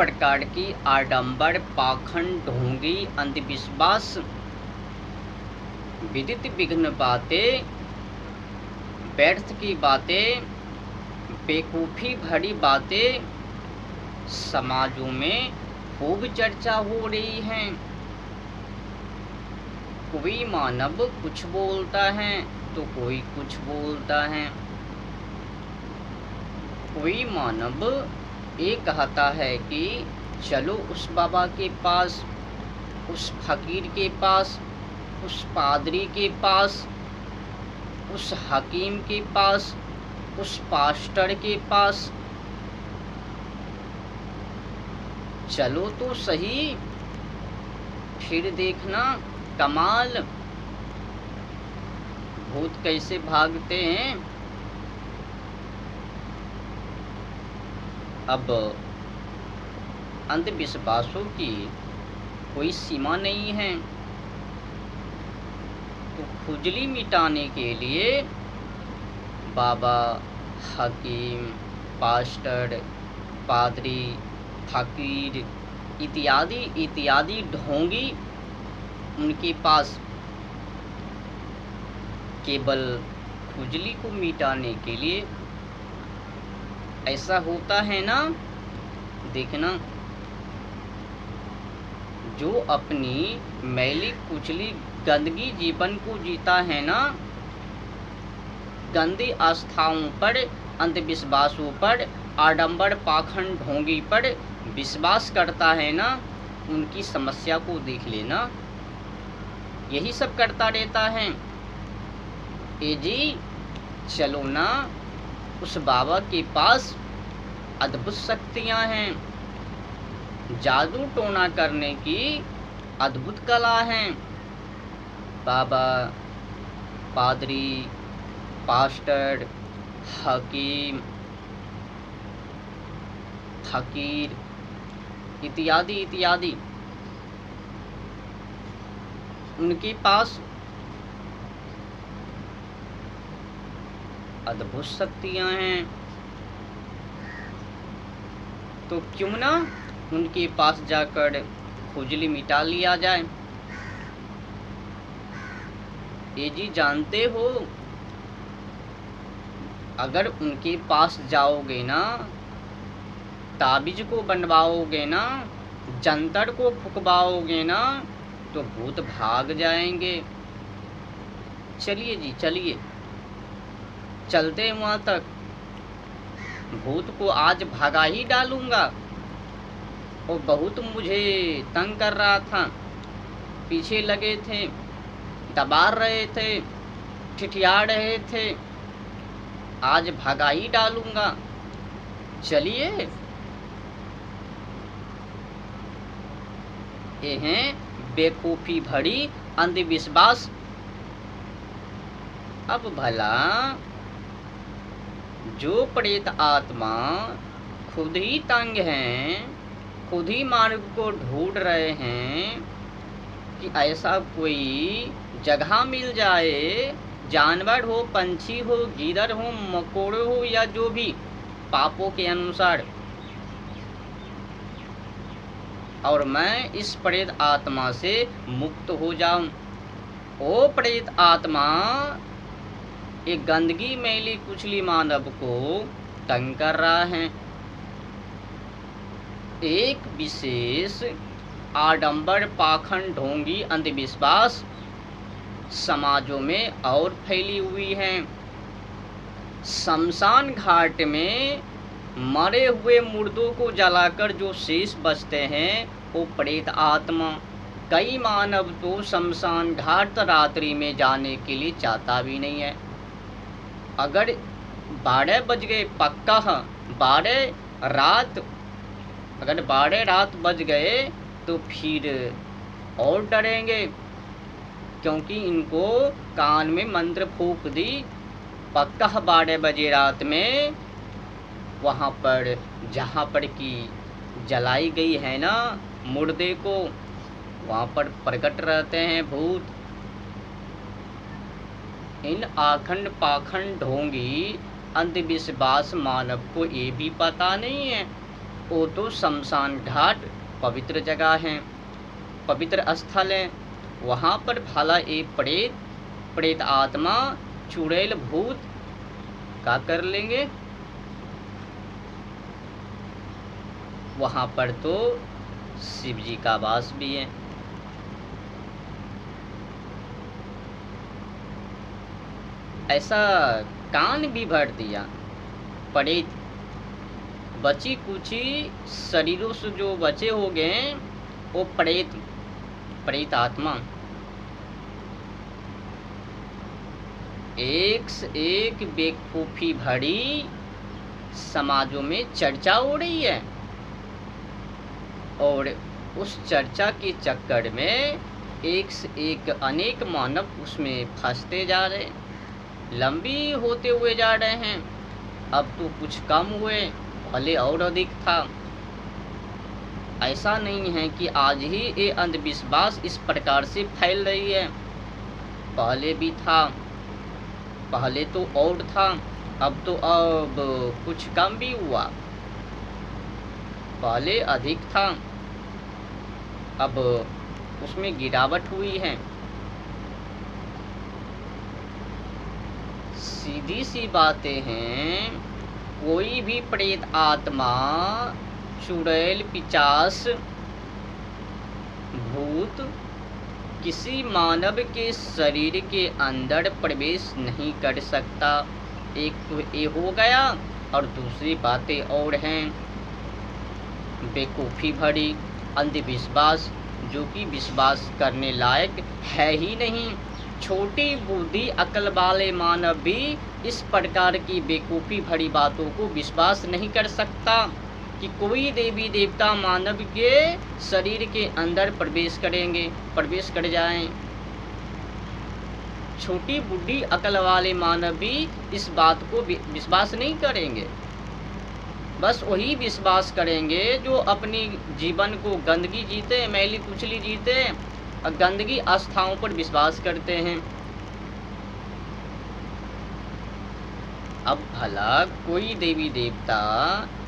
प्रकार की आडंबर, पाखंड, ढोंगी, अंधविश्वास, विदित विघ्न बातें, व्यर्थ की बातें, बेवकूफ़ी भरी बातें समाजों में खूब चर्चा हो रही हैं। कोई मानव कुछ बोलता है तो कोई कुछ बोलता है। कोई मानव ये कहता है कि चलो उस बाबा के पास, उस फकीर के पास, उस पादरी के पास, उस हकीम के पास, उस पास्टर के पास चलो तो सही, फिर देखना कमाल, भूत कैसे भागते हैं। अब अंधविश्वासों की कोई सीमा नहीं है, तो खुजली मिटाने के लिए बाबा, हकीम, पास्टर, पादरी, फकीर इत्यादि इत्यादि ढोंगी, उनके पास केवल खुजली को मिटाने के लिए ऐसा होता है ना। देखना, जो अपनी मैली कुचली गंदगी जीवन को जीता है ना, गंदी आस्थाओं पर, अंधविश्वासों पर, आडंबर, पाखंड, ढोंगी पर विश्वास करता है ना, उनकी समस्या को देख लेना, यही सब करता रहता है। ए जी चलो ना, उस बाबा के पास अद्भुत शक्तियाँ हैं, जादू टोना करने की अद्भुत कला हैं। बाबा, पादरी, पास्टर, हकीम, फकीर इत्यादि इत्यादि, उनके पास अद्भुत शक्तियाँ हैं। तो क्यों ना उनके पास जाकर खुजली मिटा लिया जाए। ये जी जानते हो, अगर उनके पास जाओगे ना, ताबीज को बनवाओगे ना, जंतर को फुकवाओगे ना, तो भूत भाग जाएंगे। चलिए जी चलिए, चलते हैं वहाँ तक। भूत को आज भगा ही डालूंगा। वो बहुत मुझे तंग कर रहा था, पीछे लगे थे, दबा रहे थे, ठिठिया रहे थे, आज भगा ही डालूंगा। चलिए, ये हैं बेवकूफ़ी भरी अंधविश्वास। अब भला जो प्रेत आत्मा खुद ही तंग हैं, खुद ही मार्ग को ढूंढ रहे हैं कि ऐसा कोई जगह मिल जाए, जानवर हो, पंछी हो, गीदड़ हो, मकोड़े हो, या जो भी पापों के अनुसार, और मैं इस प्रेत आत्मा से मुक्त हो जाऊं। ओ प्रेत आत्मा, एक गंदगी मैली कुचली मानव को तंग कर रहा है। एक विशेष आडंबर, पाखंड, ढोंगी, अंधविश्वास समाजों में और फैली हुई है। शमशान घाट में मरे हुए मुर्दों को जलाकर जो शेष बचते हैं, वो प्रेत आत्मा। कई मानव तो शमशान घाट रात्रि में जाने के लिए चाहता भी नहीं है। अगर 12 बज गए, पक्का 12 रात, अगर 12 रात बज गए तो फिर और डरेंगे, क्योंकि इनको कान में मंत्र फूंक दी, पक्का 12 बजे रात में वहाँ पर जहाँ पर की जलाई गई है ना मुर्दे को, वहाँ पर प्रकट रहते हैं भूत। इन आखंड, पाखंड, ढोंगी, अंधविश्वास मानव को ये भी पता नहीं है वो तो शमशान घाट पवित्र जगह है, पवित्र स्थल है। वहाँ पर भला ये प्रेत आत्मा चुड़ैल भूत क्या कर लेंगे? वहाँ पर तो शिव जी का वास भी है। ऐसा कान भी भर दिया। प्रेत बची कुची शरीरों से जो बचे हो गए वो प्रेत आत्मा एक से एक बेवकूफ़ी भरी समाजों में चर्चा हो रही है, और उस चर्चा के चक्कर में एक से एक अनेक मानव उसमें फंसते जा रहे हैं, लंबी होते हुए जा रहे हैं। अब तो कुछ कम हुए, भले और अधिक था। ऐसा नहीं है कि आज ही ये अंधविश्वास इस प्रकार से फैल रही है, पहले भी था, पहले तो और था, अब कुछ कम भी हुआ। पहले अधिक था, अब उसमें गिरावट हुई है। सीधी सी बातें हैं, कोई भी प्रेत आत्मा, चुड़ैल, पिशाच, भूत किसी मानव के शरीर के अंदर प्रवेश नहीं कर सकता। एक तो ये हो गया, और दूसरी बातें और हैं बेवकूफ़ी भरी अंधविश्वास, जो कि विश्वास करने लायक है ही नहीं। छोटी बुद्धि अकल वाले मानव भी इस प्रकार की बेवकूफ़ी भरी बातों को विश्वास नहीं कर सकता कि कोई देवी देवता मानव के शरीर के अंदर प्रवेश कर जाएं। छोटी बुद्धि अकल वाले मानव भी इस बात को विश्वास नहीं करेंगे। बस वही विश्वास करेंगे जो अपनी जीवन को गंदगी जीते, मैली कुचली जीते, और गंदगी आस्थाओं पर विश्वास करते हैं। अब भला कोई देवी देवता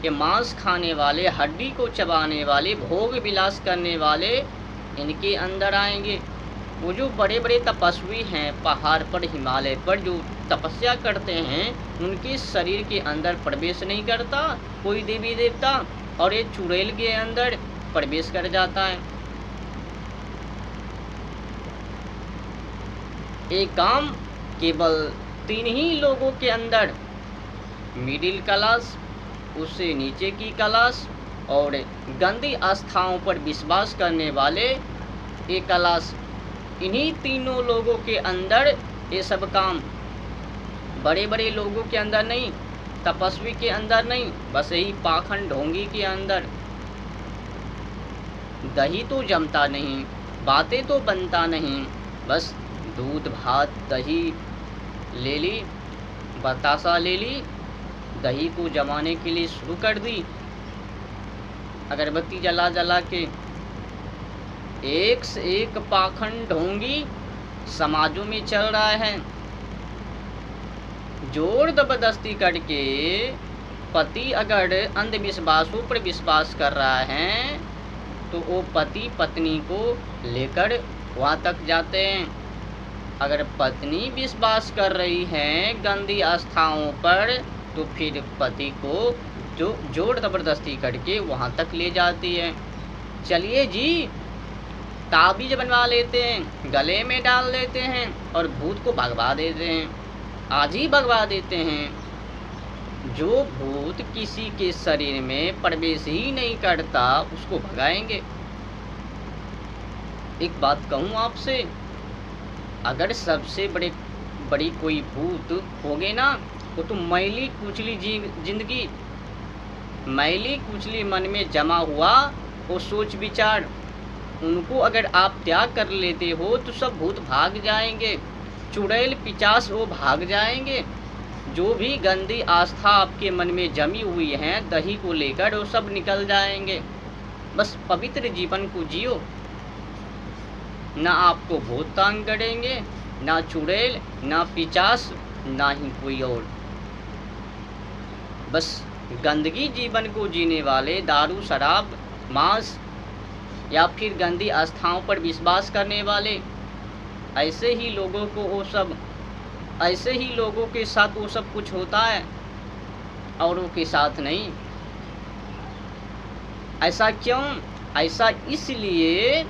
के मांस खाने वाले, हड्डी को चबाने वाले, भोग विलास करने वाले इनके अंदर आएंगे? वो जो बड़े बड़े तपस्वी हैं, पहाड़ पर, हिमालय पर जो तपस्या करते हैं, उनके शरीर के अंदर प्रवेश नहीं करता कोई देवी देवता, और ये चुड़ैल के अंदर प्रवेश कर जाता है। एक काम केवल 3 ही लोगों के अंदर, मिडिल क्लास, उससे नीचे की क्लास और गंदी आस्थाओं पर विश्वास करने वाले एक क्लास, इन्हीं तीनों लोगों के अंदर ये सब काम, बड़े बड़े लोगों के अंदर नहीं, तपस्वी के अंदर नहीं, बस यही पाखंड ढोंगी के अंदर। दही तो जमता नहीं, बातें तो बनता नहीं, बस दूध भात दही ले ली, बतासा ले ली, दही को जमाने के लिए शुरू कर दी, अगरबत्ती जला जला के। एक से एक पाखंड ढोंगी समाजों में चल रहा है। जोर जबरदस्ती करके पति अगर अंधविश्वासों पर विश्वास कर रहा है, तो वो पति पत्नी को लेकर वहाँ तक जाते हैं। अगर पत्नी विश्वास कर रही है गंदी आस्थाओं पर, तो फिर पति को जो जोर जबरदस्ती करके वहाँ तक ले जाती है। चलिए जी, ताबीज बनवा लेते हैं, गले में डाल देते हैं और भूत को भगवा देते हैं। आज ही भगवा देते हैं। जो भूत किसी के शरीर में प्रवेश ही नहीं करता, उसको भगाएंगे। एक बात कहूँ आपसे, अगर सबसे बड़ी कोई भूत होगे ना, वो तो मैली कुचली जिंदगी, मैली कुचली मन में जमा हुआ वो सोच विचार, उनको अगर आप त्याग कर लेते हो तो सब भूत भाग जाएंगे, चुड़ैल पिशाच वो भाग जाएंगे। जो भी गंदी आस्था आपके मन में जमी हुई है दही को लेकर, वो सब निकल जाएंगे। बस पवित्र जीवन को जियो, ना आपको भूत तंग करेंगे, ना चुड़ैल, ना पिशाच, ना ही कोई और। बस गंदगी जीवन को जीने वाले, दारू शराब मांस या फिर गंदी आस्थाओं पर विश्वास करने वाले, ऐसे ही लोगों के साथ वो सब कुछ होता है, औरों के साथ नहीं। ऐसा क्यों? ऐसा इसलिए